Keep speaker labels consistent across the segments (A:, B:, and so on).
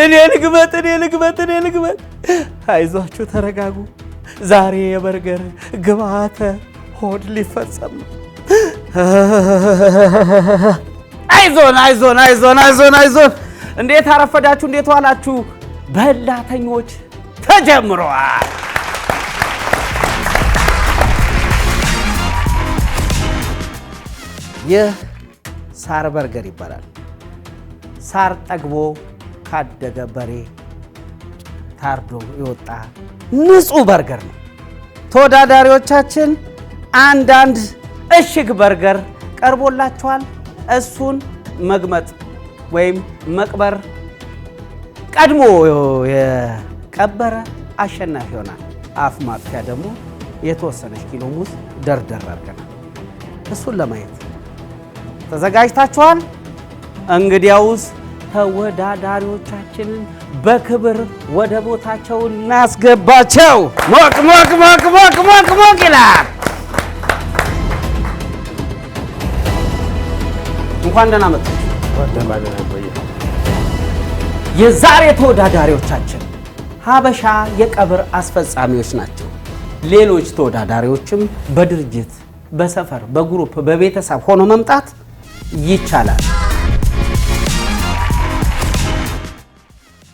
A: እኔ ልግመጥ አይዟችሁ ተረጋጉ ዛሬ የበርገር ግብአተ ሆድ ሊፈጸም ነው አይዞን እንዴት አረፈዳችሁ እንዴት ዋላችሁ በላተኞች ተጀምሯል የሳር በርገር ይባላል ሳር ጠግቦ ካደገ በሬ ታርዶ ይወጣ ንጹህ በርገር ነው ተወዳዳሪዎቻችን አንዳንድ እሽግ በርገር ቀርቦላቸዋል እሱን መግመጥ ወይም መቅበር ቀድሞ የቀበረ አሸናፊ ይሆናል አፍ ማጥፊያ ደግሞ የተወሰነች ኪሎ ሙዝ ደርደር አድርገናል እሱን ለማየት ተዘጋጅታችኋል እንግዲያውስ ተወዳዳሪዎቻችንን በክብር ወደ ቦታቸው እናስገባቸው ሞቅ ይላል እንኳን ደህና መጣችሁ የዛሬ ተወዳዳሪዎቻችን ሀበሻ የቀብር አስፈጻሚዎች ናቸው ሌሎች ተወዳዳሪዎችም በድርጅት በሰፈር በግሩፕ በቤተሰብ ሆኖ መምጣት ይቻላል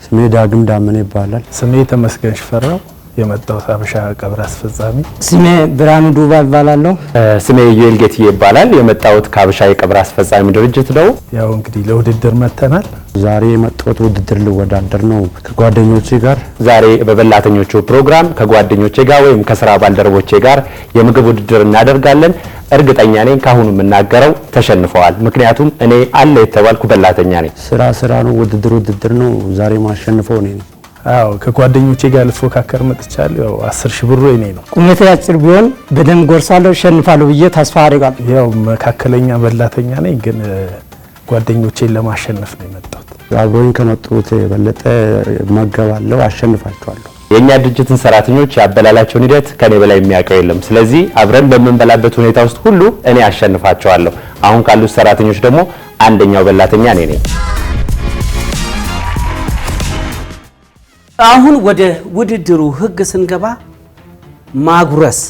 B: ስሜ ዳግም ዳመነ ይባላል
C: ስሜ ተመስገን ሽፈራው የመጣው ሀበሻ ቀብር አስፈጻሚ
D: ስሜ ብራኑ ዱባ ይባላልው
E: ስሜ ዩኤል ጌት ይባላል የመጣውት ሀበሻ የቀብር አስፈጻሚ ድርጅት ነው
C: ያው እንግዲህ ለውድድር መተናል
B: ዛሬ የመጣሁት ውድድር ልወዳደር ነው ከጓደኞቼ ጋር
E: ዛሬ በበላተኞቹ ፕሮግራም ከጓደኞቼ ጋር ወይም ከስራ ባልደረቦቼ ጋር የምግብ ውድድር እናደርጋለን እርግጠኛ ነኝ ካሁኑ የምናገረው ተሸንፈዋል ምክንያቱም እኔ አለ የተባልኩ በላተኛ ነኝ
B: ስራ ነው ውድድር ነው ዛሬ ማሸንፈው ነኝ
C: አዎ ከጓደኞቼ ጋር ልፎካከር መጥቻለሁ ያው 10,000 ብር እኔ ነው
D: ቁመቴ አጭር ቢሆን በደንብ ጎርሳለሁ ሸንፋለሁ ብዬ ተስፋ አደርጋለሁ
C: ያው መካከለኛ በላተኛ ነኝ ግን ጓደኞቼን ለማሸነፍ ነው የመጣሁት
B: አብሮኝ ከመጡት የበለጠ መገባለሁ አሸንፋቸዋለሁ
E: የኛ ድርጅትን ሰራተኞች ያበላላቸውን ሂደት ከኔ በላይ የሚያውቀው የለም ስለዚህ አብረን በመንበላበት ሁኔታ ውስጥ ሁሉ እኔ አሸንፋቸዋለሁ አሁን ካሉት ሰራተኞች ደግሞ አንደኛው በላተኛ እኔ ነኝ
A: አሁን ወደ ውድድሩ ህግ ስንገባ ማጉረስ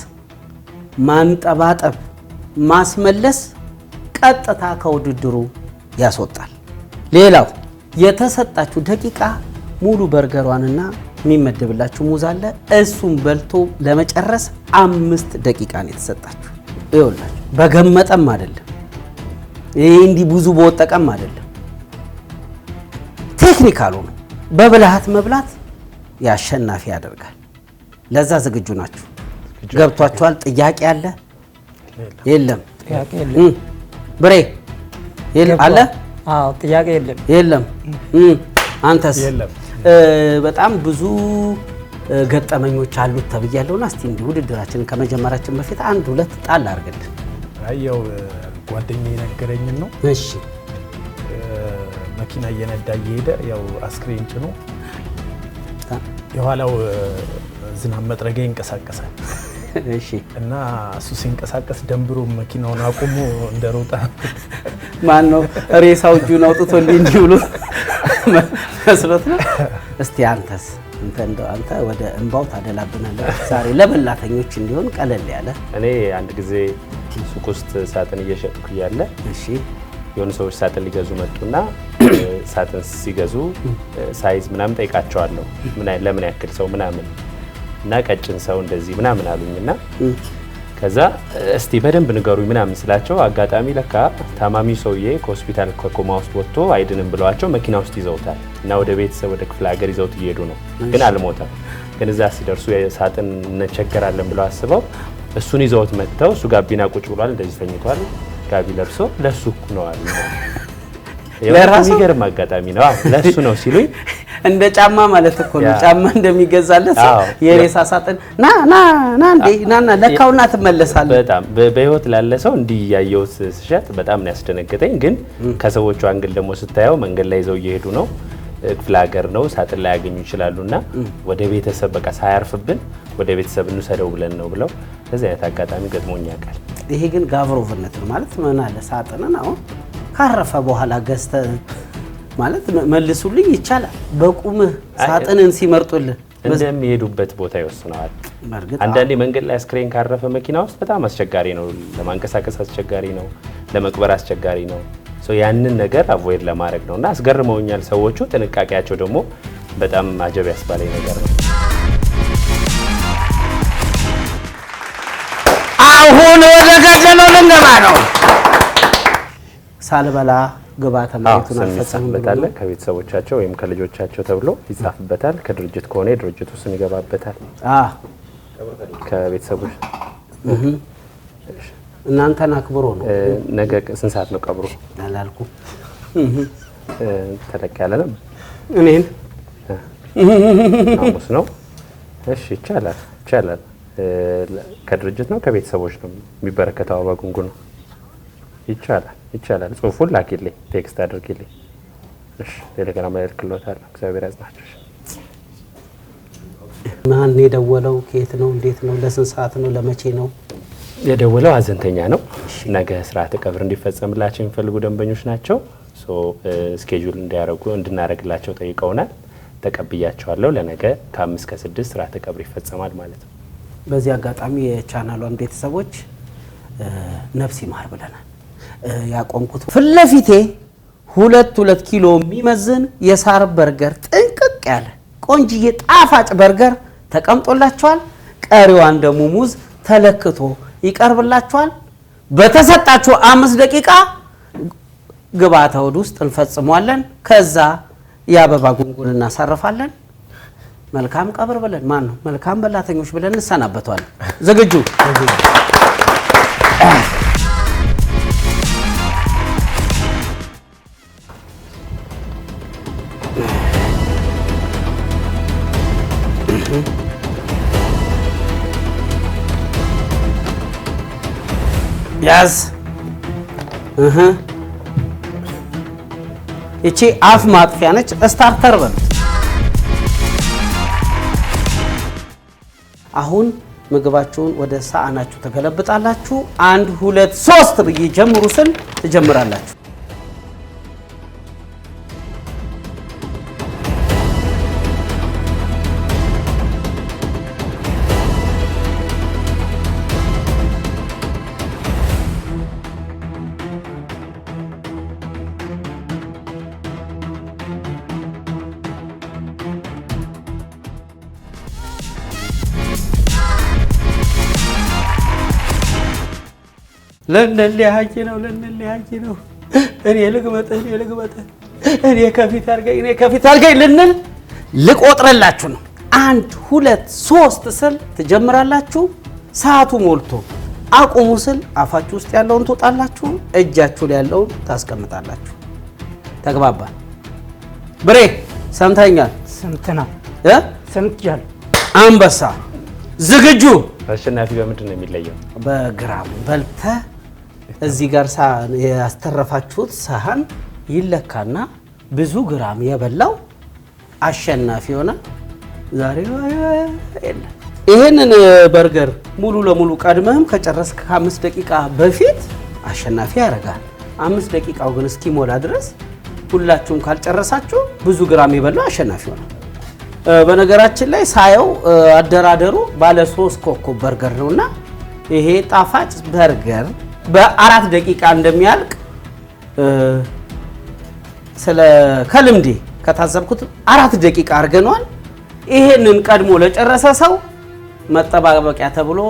A: ማንጠባጠብ ማስመለስ ቀጥታ ከውድድሩ ያስወጣል ሌላው የተሰጣችሁ ደቂቃ ሙሉ በርገሯንና የሚመደብላችሁ ሙዝ አለ እሱን በልቶ ለመጨረስ 5 ደቂቃ ነው የተሰጣችሁ ይኸውላችሁ በገመጠም አይደለም ይሄ እንዲህ ብዙ በወጠቀም አይደለም ቴክኒካሉ ነው በብልሃት መብላት ያሸናፊ ያደርጋል ለዛ ዝግጁ ናችሁ ገብቷችኋል ጥያቄ አለ የለም
D: ጥያቄ የለም
A: ብሬ የለም አለ
D: አዎ ጥያቄ
A: የለም አንተስ
C: የለም
A: በጣም ብዙ ገጠመኞች አሉት ተብያለውና እስቲ እንዲህ ውድድራችንን ከመጀመራችን በፊት አንድ ሁለት ጣል አድርገን
C: አየው ጓደኛዬ ነገረኝ ነው
A: እሺ
C: መኪና እየነዳ እየሄደ ያው አስክሬን ጭኖ የኋላው ዝናብ መጥረጊያ ይንቀሳቀሳል
A: እሺ
C: እና እሱ ሲንቀሳቀስ ደንብሮ መኪናውን አቁሞ እንደሮጣ
A: ማን ነው ሬሳው እጁን አውጥቶ እንዲህ ብሎ መስሎት ነው እስቲ አንተስ አንተ ወደ እንባው ታደላብናለህ ዛሬ ለበላተኞች እንዲሆን ቀለል ያለ
E: እኔ አንድ ጊዜ ሱቅ ውስጥ ሳጥን እየሸጥኩ ያለ
A: እሺ
E: የሆኑ ሰዎች ሳጥን ሊገዙ መጡና ሳጥን ሲገዙ ሳይዝ ምናምን ጠይቃቸዋለሁ ለምን ያክል ሰው ምናምን እና ቀጭን ሰው እንደዚህ ምናምን አሉኝና ከዛ እስቲ በደንብ ንገሩኝ ምናምን ስላቸው አጋጣሚ ለካ ታማሚ ሰውዬ ከሆስፒታል ከኮማ ውስጥ ወጥቶ አይድንም ብለዋቸው መኪና ውስጥ ይዘውታል እና ወደ ቤተሰብ ወደ ክፍለ ሀገር ይዘውት እየሄዱ ነው ግን አልሞተም ግን እዛ ሲደርሱ የሳጥን እንቸገራለን ብለው አስበው እሱን ይዘውት መጥተው እሱ ጋቢና ቁጭ ብሏል እንደዚህ ተኝቷል ጋቢ ለብሶ ለሱ ነው አሉ ለራሱ ይገርም አጋጣሚ ነው ለሱ ነው ሲሉኝ
A: እንደ ጫማ ማለት እኮ ነው ጫማ እንደሚገዛለት የሬሳ ሳጥን ና እንዴ ለካውና ተመለሳለህ
E: በጣም በህይወት ላለ ሰው እንዲህ ያየው ሲሸጥ በጣም ነው ያስደነገጠኝ ግን ከሰዎቹ አንግል ደግሞ ስታየው መንገድ ላይ ይዘው እየሄዱ ነው ክፍለ ሀገር ነው ሳጥን ላይ ያገኙ ይችላሉና ወደ ቤተሰብ በቃ ሳያርፍብን ወደ ቤተሰብ እንሰደው ብለን ነው ብለው ለዚህ አይነት አጋጣሚ ገጥሞኛል
A: ይሄ ግን ጋብሮቭነት ነው ማለት ምን አለ ሳጥንን አሁን ካረፈ በኋላ ገዝተ ማለት መልሱልኝ ይቻላል። በቁምህ ሳጥንን ሲመርጡልህ
E: እንደሚሄዱበት ቦታ ይወስነዋል። አንዳንዴ መንገድ ላይ አስክሬን ካረፈ መኪና ውስጥ በጣም አስቸጋሪ ነው፣ ለማንቀሳቀስ አስቸጋሪ ነው፣ ለመቅበር አስቸጋሪ ነው። ያንን ነገር አቮይድ ለማድረግ ነውና አስገርመውኛል ሰዎቹ። ጥንቃቄያቸው ደግሞ በጣም አጀብ ያስባለኝ ነገር ነው።
A: አሁን ወደ ገደለው ልንገባ ነው። ሳልበላ ግባ ተማሪቱን
E: አልፈጸምበታል። ከቤተሰቦቻቸው ወይም ከልጆቻቸው ተብሎ ይጻፍበታል። ከድርጅት ከሆነ የድርጅቱ ስም ይገባበታል። ከቤተሰቦች
A: እናንተን አክብሮ ነው።
E: ነገ ስንት ሰዓት ነው ቀብሩ?
A: አላልኩም።
E: ተለቅ ያለ ነው።
A: እኔን
E: ሐሙስ ነው። እሺ ይቻላል። ከድርጅት ነው ከቤተሰቦች ነው የሚበረከተው? አበባ ጉንጉን ነው። ይቻላል። ጽሁፉን ላኪልኝ፣ ቴክስት አድርጊልኝ። እሺ ቴሌግራም ላይ ልክልዎታለሁ። እግዚአብሔር ያጽናችሁ።
A: ማን የደወለው? ከየት ነው? እንዴት ነው? ለስንት ሰዓት ነው? ለመቼ ነው
E: የደወለው? ሀዘንተኛ ነው። ነገ ስርዓተ ቀብር እንዲፈጸምላቸው የሚፈልጉ ደንበኞች ናቸው። ስኬጁል እንድናደርግላቸው ጠይቀውናል። ተቀብያቸዋለሁ። ለነገ ከ5 እስከ 6 ስርዓተ ቀብር ይፈጸማል ማለት ነው።
A: በዚህ አጋጣሚ የቻናሏን ቤተሰቦች ነፍስ ይማር ብለናል። ያቆምኩት ፊት ለፊቴ 2 ኪሎ የሚመዝን የሳር በርገር ጥንቅቅ ያለ ቆንጅዬ ጣፋጭ በርገር ተቀምጦላችኋል። ቀሪዋን ደግሞ ሙዝ ተለክቶ ይቀርብላችኋል። በተሰጣችሁ 5 ደቂቃ ግብአተ እሑድ ውስጥ እንፈጽሟለን። ከዛ የአበባ ጉንጉን እናሳርፋለን። መልካም ቀብር ብለን መልካም በላተኞች ብለን እንሰናበቷለን። ዝግጁ? ያዝ። እቺ አፍ ማጥፊያ ነች። ስታርተር በሉት። አሁን ምግባችሁን ወደ ሳህናችሁ ተገለብጣላችሁ። 1 2 3 ብዬ ጀምሩ ስል ትጀምራላችሁ። ለነለያይ ነው። እኔ ልግመጥህ እኔ ከፊት አድርገኝ ልንል ልቆጥረላችሁ ነው። 1 2 3 ስል ትጀምራላችሁ። ሰዓቱ ሞልቶ አቁሙ ስል አፋችሁ ውስጥ ያለውን ትወጣላችሁ፣ እጃችሁ ላይ ያለውን ታስቀምጣላችሁ። ተግባባን? ብሬ ሰምተኛል? ሰምቻለሁ። አንበሳ ዝግጁ?
E: አሸናፊ በምንድን ነው የሚለየው?
A: በግራም በልተ እዚህ ጋር ያስተረፋችሁት ሳህን ይለካና ብዙ ግራም የበላው አሸናፊ ሆነ። ዛሬ ይሄንን በርገር ሙሉ ለሙሉ ቀድመህም ከጨረስክ ከ5 ደቂቃ በፊት አሸናፊ ያደርጋል። 5 ደቂቃው ግን እስኪሞላ ድረስ ሁላችሁም ካልጨረሳችሁ ብዙ ግራም የበላው አሸናፊ ሆነ። በነገራችን ላይ ሳየው አደራደሩ ባለ 3 ኮከብ በርገር ነውና ይሄ ጣፋጭ በርገር በ4 ደቂቃ እንደሚያልቅ ከልምዴ ከታዘብኩት 4 ደቂቃ አድርገነዋል። ይሄንን ቀድሞ ለጨረሰ ሰው መጠባበቂያ ተብሎ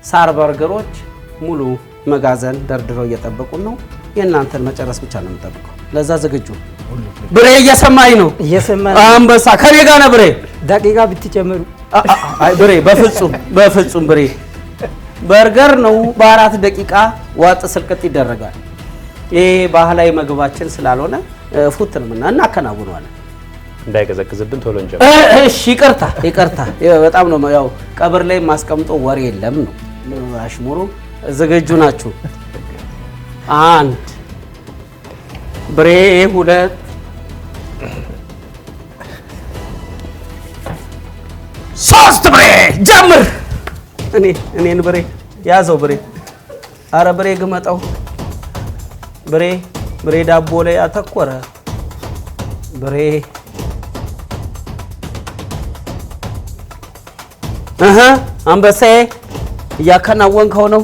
A: ሳር በርገሮች ሙሉ መጋዘን ደርድረው እየጠበቁን ነው። የእናንተን መጨረስ ብቻ ነው የምጠብቀው። ለዛ ዝግጁ? ብሬ እየሰማኝ ነው? አንበሳ ከኔ ጋር ነው። ብሬ
D: ደቂቃ ብትጨምሩ።
A: አይ ብሬ በፍጹም ብሬ በርገር ነው። በ4 ደቂቃ ዋጥ ስልቅጥ ይደረጋል። ይሄ ባህላዊ ምግባችን ስላልሆነ ፉትንም እናከናውነዋለን።
E: እንዳይቀዘቅዝብን ቶሎ እንጀምር።
A: እሺ ይቅርታ። በጣም ነው ያው ቀብር ላይ ማስቀምጠው ወሬ የለም ነው አሽሙሩ። ዝግጁ ናችሁ? 1 ብሬ 2 3 ብሬ ጀምር። እኔን ብሬ ያዘው። ብሬ አረ ብሬ ግመጠው። ብሬ ብሬ ዳቦ ላይ አተኮረ። ብሬ አንበሳዬ እያከናወንከው ነው።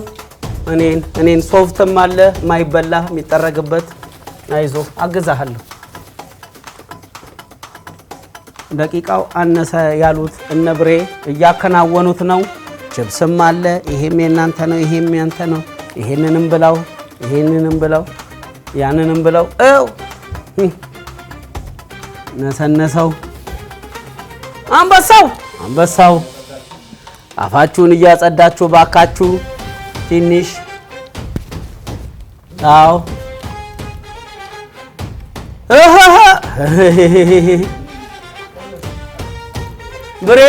A: እኔን ሶፍትም አለ ማይበላ የሚጠረግበት። አይዞ አግዛሃለሁ። ደቂቃው አነሰ ያሉት እነ ብሬ እያከናወኑት ነው። ችብስም አለ። ይሄም የናንተ ነው፣ ይሄም ያንተ ነው። ይሄንንም ብላው፣ ይሄንንም ብላው፣ ያንንም ብላው። ነሰነሰው። አንበሳው አፋችሁን እያጸዳችሁ ባካችሁ ትንሽ። አዎ ብሬ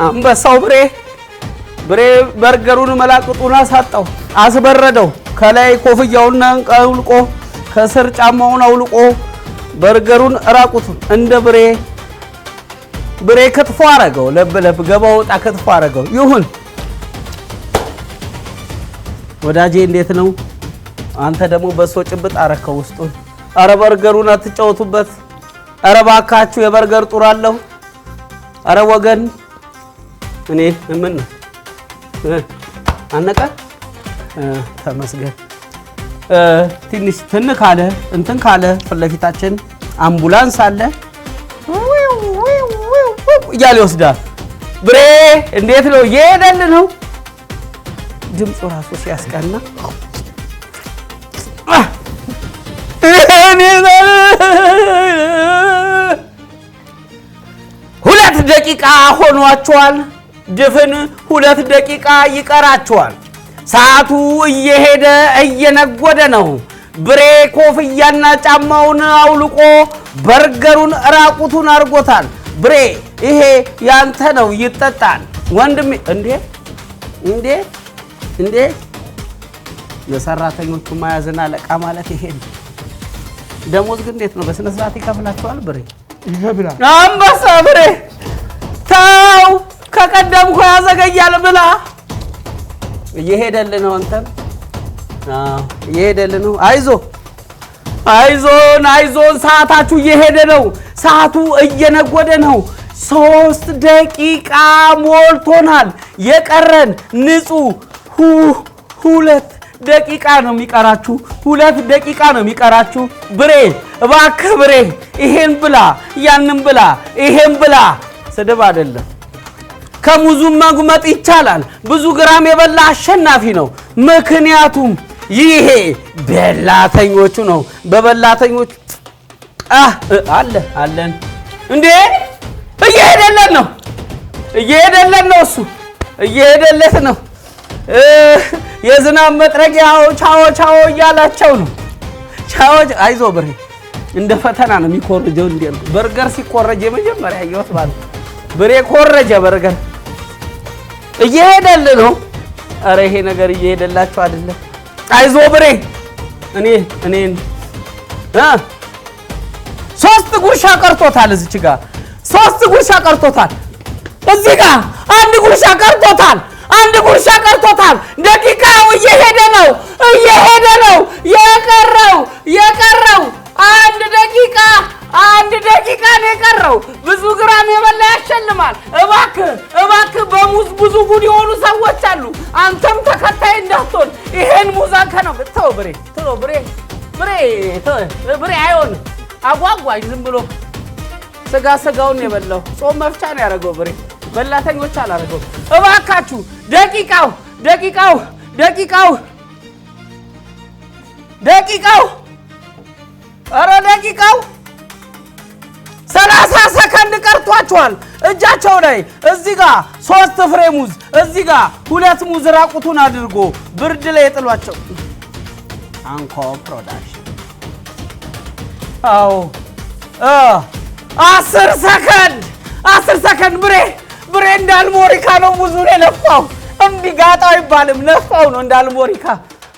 A: አንበሳው ብሬ በርገሩን መላቅጡን አሳጣው፣ አስበረደው። ከላይ ኮፍያውን አውልቆ ከስር ጫማውን አውልቆ በርገሩን ራቁቱን እንደ ብሬ ክትፎ አረገው። ለብ ገባ ወጣ ክትፎ አረገው። ይሁን ወዳጄ፣ እንዴት ነው? አንተ ደግሞ በሶ ጭብጥ አረከው ውስጡን። አረ በርገሩን አትጫወቱበት። አረ ባካችሁ የበርገር ጡር አለው። አረ ወገን እኔ ምን አነቀ ተመስገን። ትንሽ ካለ እንትን ካለ ፍለፊታችን አምቡላንስ አለ እያለ ይወስዳል። ብሬ እንዴት ነው? እየሄደል ነው። ድምፁ ራሱ ሲያስቀና ሁለት ደቂቃ ሆኗቸዋል። ድፍን 2 ደቂቃ ይቀራቸዋል። ሰዓቱ እየሄደ እየነጎደ ነው። ብሬ ኮፍያና ጫማውን አውልቆ በርገሩን ራቁቱን አድርጎታል። ብሬ ይሄ ያንተ ነው፣ ይጠጣል ወንድሜ። እንዴ የሰራተኞቹ ማያዝና አለቃ ማለት ይሄ ነው። ደሞዝ ግን እንዴት ነው? በስነ ስርዓት ይከፍላቸዋል? ብሬ ይከፍላል። አንበሳ ብሬ ታው ከቀደምኩ ያዘገያል ብላ እየሄደልህ ነው። አንተም እየሄደልህ ነው። አይዞን ሰዓታችሁ እየሄደ ነው። ሰዓቱ እየነጎደ ነው። 3 ደቂቃ ሞልቶናል። የቀረን ንጹህ 2 ደቂቃ ነው የሚቀራችሁ። 2 ደቂቃ ነው የሚቀራችሁ። ብሬ እባክህ ብሬ ይሄን ብላ፣ ያንን ብላ፣ ይሄን ብላ። ስድብ አይደለም። ከሙዙም መጉመጥ ይቻላል። ብዙ ግራም የበላ አሸናፊ ነው። ምክንያቱም ይሄ በላተኞቹ ነው። በበላተኞቹ አለን እንዴ እየሄደለን ነው። እሱ እየሄደለት ነው። የዝናብ መጥረጊያው ቻው እያላቸው ነው። አይዞ ብሬ እንደ ፈተና ነው የሚኮርጀው። እንዴ በርገር ሲኮረጅ የመጀመሪያ ያየሁት ማለት ብሬ ኮረጀ። በርገር እየሄደል ነው። አረ ይሄ ነገር እየሄደላችሁ አይደለም። አይዞ ብሬ እኔን 3 ጉርሻ ቀርቶታል። እዚች ጋር 3 ጉርሻ ቀርቶታል። እዚህ ጋር 1 ጉርሻ ቀርቶታል። 1 ጉርሻ ቀርቶታል። ደቂቃው እየሄደ ነው። የቀረው 1 ደቂቃ ነው የቀረው። ብዙ ግራም የበላ ያሸልማል። እባክህ በሙዝ ብዙ ጉድ የሆኑ ሰዎች አሉ። አንተም ተከታይ እንዳትሆን ይሄን ሙዝ አንከነው ተው ብሬ አይሆንም። አጓጓኝ ዝም ብሎ ስጋውን የበላው ጾም መፍቻ ነው ያደረገው። ብሬ በላተኞች አላደረገው። እባካችሁ ደቂቃው 30 ሰከንድ ቀርቷቸዋል። እጃቸው ላይ እዚህ ጋር 3 ፍሬ ሙዝ፣ እዚህ ጋር 2 ሙዝ ራቁቱን አድርጎ ብርድ ላይ የጥሏቸው። አንኮ ፕሮዳክሽን 10 ሰከንድ ብሬ እንዳልሞሪካ ነው ሙዙን የለፋው። እንዲጋጣው አይባልም፣ ነፋው ነው እንዳልሞሪካ።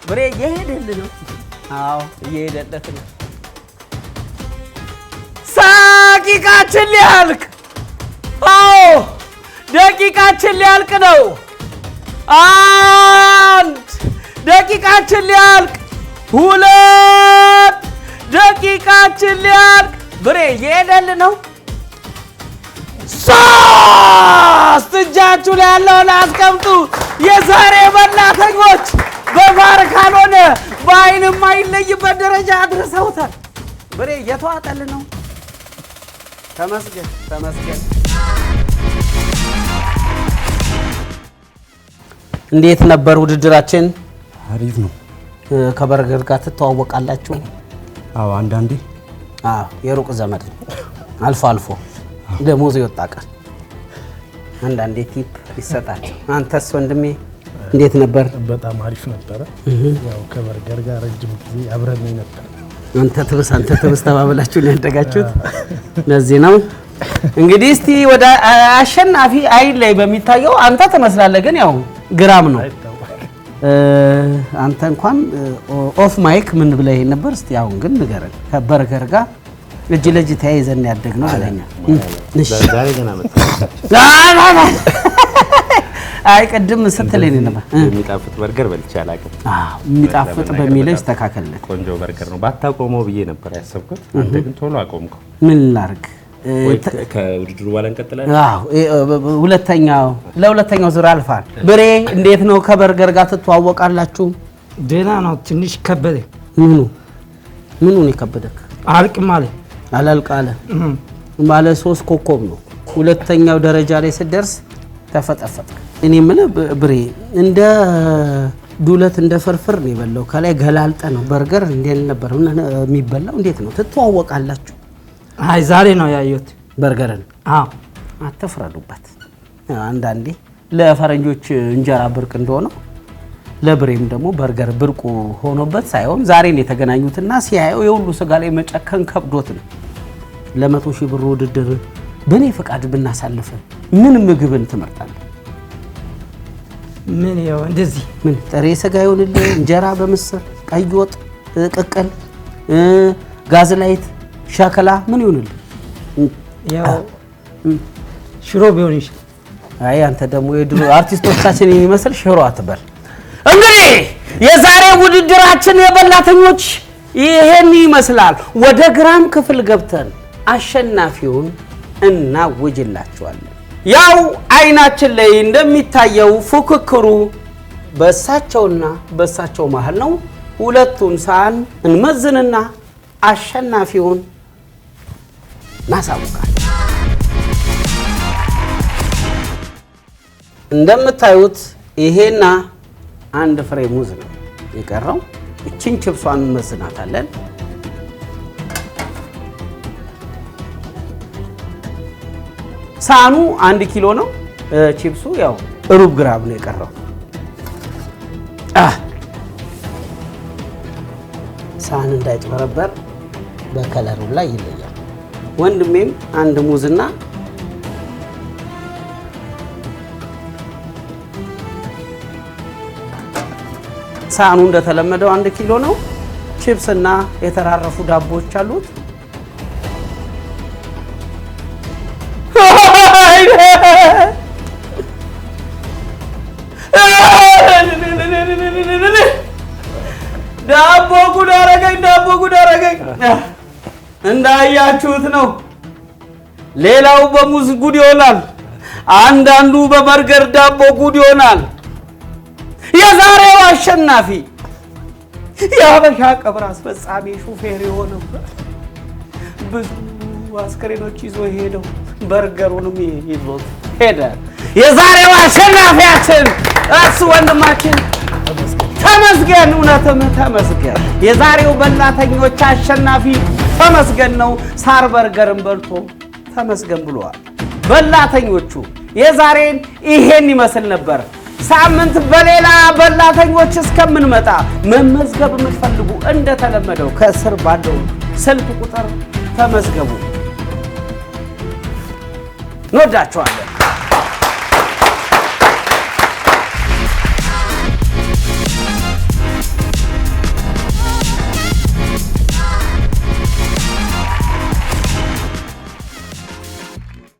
A: ብሬ እየሄደልህ ነው። እየሄደለት ነው። ደቂቃችን ሊያልቅ ደቂቃችን ሊያልቅ ነው። 1 ደቂቃችን ሊያልቅ 2 ደቂቃችን ሊያልቅ ብሬ እየሄደል ነው። 3 እጃችሁ ላይ ያለውን አስቀምጡ። የዛሬ በላተኞች በባር ካልሆነ በአይን የማይለይበት ደረጃ አድርሰውታል። ብሬ እየተዋጠል ነው። ተመስገን ተመስገን። እንዴት ነበር ውድድራችን?
B: አሪፍ ነው።
A: ከበርገር ጋር ትተዋወቃላችሁ?
B: አዎ አንዳንዴ።
A: አዎ የሩቅ ዘመድ ነው። አልፎ አልፎ ደሞዝ ይወጣ ቀን አንዳንዴ ቲፕ ይሰጣል። አንተስ ወንድሜ እንዴት ነበር?
C: በጣም አሪፍ ነበረ። ያው ከበርገር ጋር ረጅም ጊዜ አብረን ነበር።
A: አንተ ትብስ ተባብላችሁ ነው ያደጋችሁት። ለዚህ ነው እንግዲህ እስቲ ወደ አሸናፊ አይን ላይ በሚታየው አንተ ትመስላለህ፣ ግን ያው ግራም ነው። አንተ እንኳን ኦፍ ማይክ ምን ብለህ ነበር? እስቲ አሁን ግን ንገረን። ከበርገር ጋር እጅ ለእጅ ተያይዘን ያደግነው ብለኛል።
E: ዛሬ ገና መጣ።
A: አይ ቅድም ስትለኝ ነበር
E: የሚጣፍጥ በርገር በልቼ አላውቅም።
A: የሚጣፍጥ በሚለው ይስተካከልልህ።
E: ቆንጆ በርገር ነው። ባታቆመው ብዬ ነበር ያሰብኩት። አንተ ግን ቶሎ አቆምከው።
A: ምን ላድርግ?
E: ከውድድሩ በኋላ እንቀጥላለን።
A: ለሁለተኛው ዙር አልፋል። ብሬ እንዴት ነው? ከበርገር ጋር ትተዋወቃላችሁ?
D: ደህና ነው። ትንሽ ከበደ።
A: ምኑን የከበደክ?
D: አልቅም አለ።
A: አላልቅ አለ። ባለ 3 ኮከብ ነው። ሁለተኛው ደረጃ ላይ ስትደርስ ተፈጠፈጠ። እኔ የምልህ ብሬ እንደ ዱለት እንደ ፍርፍር ነው የበላው። ከላይ ገላልጠ ነው። በርገር እንዴት ነበር የሚበላው? እንዴት ነው ትተዋወቃላችሁ?
D: አይ ዛሬ ነው ያየሁት
A: በርገርን።
D: አዎ
A: አትፍረዱበት። አንዳንዴ ለፈረንጆች እንጀራ ብርቅ እንደሆነው ለብሬም ደግሞ በርገር ብርቁ ሆኖበት ሳይሆን ዛሬ ነው የተገናኙትና ሲያየው የሁሉ ስጋ ላይ መጨከን ከብዶት ነው። ለ100,000 ብር ውድድር በእኔ ፈቃድ ብናሳልፈ ምን ምግብን ትመርጣለህ?
D: ምን ያው እንደዚህ
A: ምን ጥሬ ስጋ ይሆንልህ? እንጀራ በምስር ቀይ ወጥ፣ ቅቅል፣ ጋዝላይት፣ ሸክላ ምን ይሆንልህ?
D: ያው ሽሮ ቢሆን ይችላል።
A: አይ አንተ ደግሞ የድሮ አርቲስቶቻችን የሚመስል ሽሮ አትበል። እንግዲህ የዛሬ ውድድራችን የበላተኞች ይሄን ይመስላል። ወደ ግራም ክፍል ገብተን አሸናፊውን እናውጅላችኋለን። ያው አይናችን ላይ እንደሚታየው ፉክክሩ በእሳቸውና በእሳቸው መሃል ነው። ሁለቱን ሳህን እንመዝንና አሸናፊውን እናሳውቃለን። እንደምታዩት ይሄና አንድ ፍሬ ሙዝ ነው የቀረው። እቺን ቺፕሷን እንመዝናታለን። ሳህኑ 1 ኪሎ ነው። ቺፕሱ ያው ሩብ ግራም ነው የቀረው። ሳህን እንዳይጭበረበር በከለሩ ላይ ይለያል። ወንድሜም አንድ ሙዝና ሳህኑ እንደተለመደው 1 ኪሎ ነው። ቺፕስና የተራረፉ ዳቦዎች አሉት። ዳቦ ጉድ አረገኝ። እንዳያችሁት ነው። ሌላው በሙዝ ጉድ ይሆናል። አንዳንዱ በበርገር ዳቦ ጉድ ይሆናል። የዛሬው አሸናፊ የሀበሻ ቀብር አስፈጻሚ ሹፌር የሆነው ብዙ አስከሬኖች ይዞ ሄደው በርገሩንም ይዞት ሄደ። የዛሬው አሸናፊያችን እሱ ወንድማችን ተመስገን፣ እውነትም ተመስገን። የዛሬው በላተኞች አሸናፊ ተመስገን ነው። ሳር በርገርን በልቶ ተመስገን ብለዋል። በላተኞቹ የዛሬን ይሄን ይመስል ነበር። ሳምንት በሌላ በላተኞች እስከምንመጣ መመዝገብ የምትፈልጉ እንደተለመደው ከስር ባለው ስልክ ቁጥር ተመዝገቡ። እንወዳችኋለን።